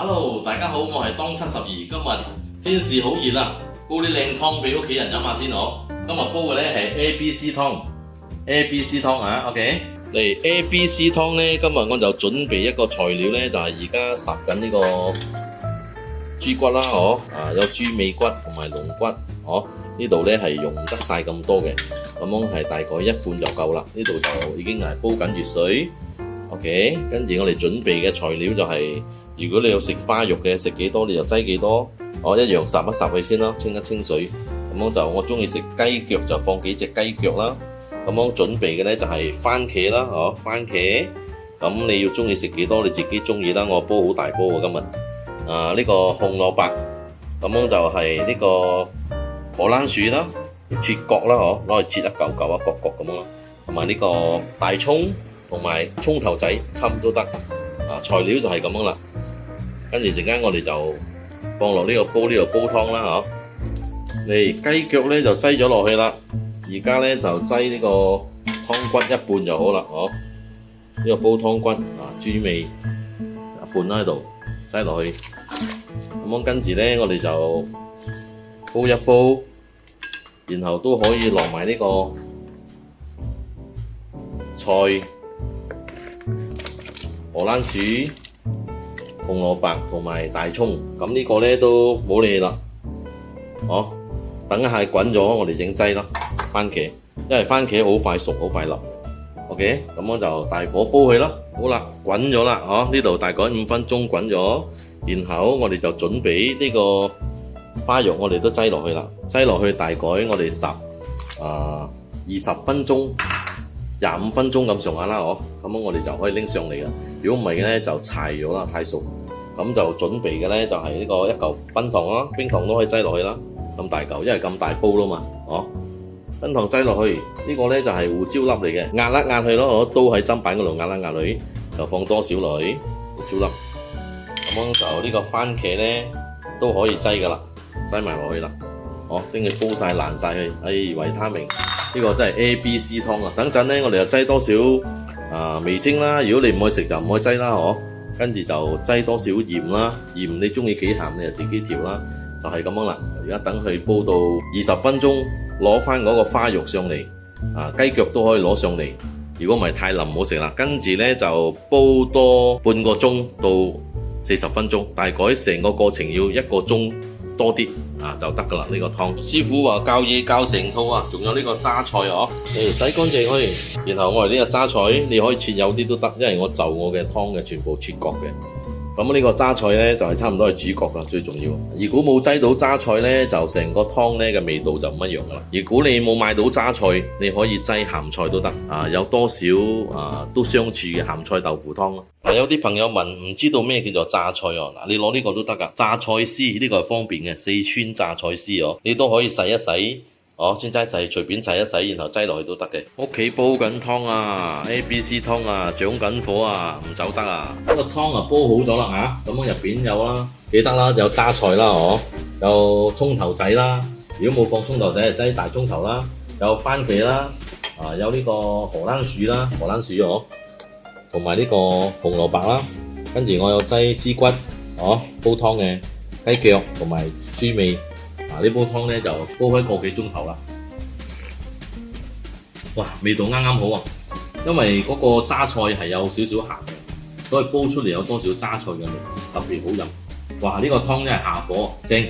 Hello， 大家好，我係當72，今日天時好熱啊，煲啲靚湯俾屋企人飲下先好。今日煲嘅咧係 ABC 湯啊 ，OK。嚟 ABC 湯咧，今日我就準備一個材料咧，就係而家烚緊呢個豬骨啦，有豬尾骨同埋龍骨，呢度咧係用唔得晒咁多嘅，咁樣係大概一半就夠啦。呢度就已經係煲緊熱水 ，OK。跟住我哋準備嘅材料就係，如果你有食花肉嘅，食幾多你就擠幾多，一樣烚一烚佢先啦，清一清水。咁樣就我中意食雞腳就放幾隻雞腳啦。咁樣準備嘅咧就係番茄啦，番茄。咁你要中意食幾多你自己中意啦。我煲好大煲喎今日。呢個紅蘿蔔，咁樣就係呢個荷蘭薯啦，切角啦，攞嚟切一嚿嚿一角角咁樣啦。同埋呢個大葱同埋葱頭仔侵都得。材料就係咁樣啦。跟住陣間我哋就放落呢個煲呢度煲湯啦，嚟雞腳咧就擠咗落去啦。而家咧就擠呢個湯骨一半就好啦，呢個煲湯骨豬尾一半啦喺度擠落去。咁樣跟住咧我哋就煲一煲，然後都可以落埋呢個菜、荷蘭薯、紅蘿蔔同埋大葱。咁呢個咧都冇理啦，等一下滾咗我哋整劑啦。番茄，因為番茄好快熟好快腍 ，OK， 咁我就大火煲佢啦。好啦，滾咗啦，呢度大概5分鐘滾咗，然後我哋就準備呢個花肉，我哋都擠落去啦。擠落去大概我哋烚20分鐘、25分鐘咁上下啦，咁我哋就可以拎上嚟啦。如果唔係咧就柴咗啦，太熟。咁就準備嘅咧就係呢個一嚿冰糖啦，冰糖都可以擠落去啦，咁大嚿，因為咁大煲啦嘛，冰糖擠落去，呢個咧就係胡椒粒嚟嘅，壓一壓佢咯，刀喺砧板嗰度壓一壓佢，就放多少落去胡椒粒。咁樣就呢個番茄咧都可以擠噶啦，擠埋落去啦，等佢煲晒爛晒佢。維他命呢個真係 ABC 湯啊！等陣咧我哋就擠多少味精啦，如果你唔可以食就唔可以擠啦，跟住就擠多少鹽啦，鹽你中意幾鹹你就自己調啦，就係咁樣啦。而家等佢煲到20分鐘。攞翻嗰個花肉上嚟，雞腳都可以攞上嚟。如果唔係太腍唔好食啦。跟住咧就煲多半個鐘到40分鐘，大概成個過程要1個鐘多啲就得噶啦。呢個湯師傅話教嘢教成套啊，仲有呢個榨菜你洗乾淨佢，然後我哋呢個榨菜你可以切幼啲都得，因為我就我嘅湯嘅全部切角嘅。咁呢個榨菜咧就係差唔多係主角啦，最重要。如果冇擠到榨菜咧，就成個湯咧嘅味道就唔一樣噶啦。如果你冇買到榨菜，你可以擠鹹菜都得，有多少都相處嘅鹹菜豆腐湯咯。有啲朋友問唔知道咩叫做榨菜你攞呢個都得噶，榨菜絲呢個係方便嘅，四川榨菜絲你都可以洗一洗。先齋洗，隨便洗一洗，然後擠落去都得嘅。屋企煲緊湯ABC 湯漲緊火唔走得呢個湯煲好咗啦咁入邊有啦，記得啦，有榨菜啦有葱頭仔啦，如果冇放葱頭仔就擠大葱頭啦，有番茄啦，有呢個荷蘭薯啦，同埋呢個紅蘿蔔啦，跟住我有擠豬骨煲湯嘅雞腳同埋豬尾。呢煲湯咧就煲開個幾鐘頭啦，哇，味道啱啱好因為嗰個榨菜係有少少鹹嘅，所以煲出嚟有多少榨菜嘅味，特別好飲。哇，呢個湯真係下火正。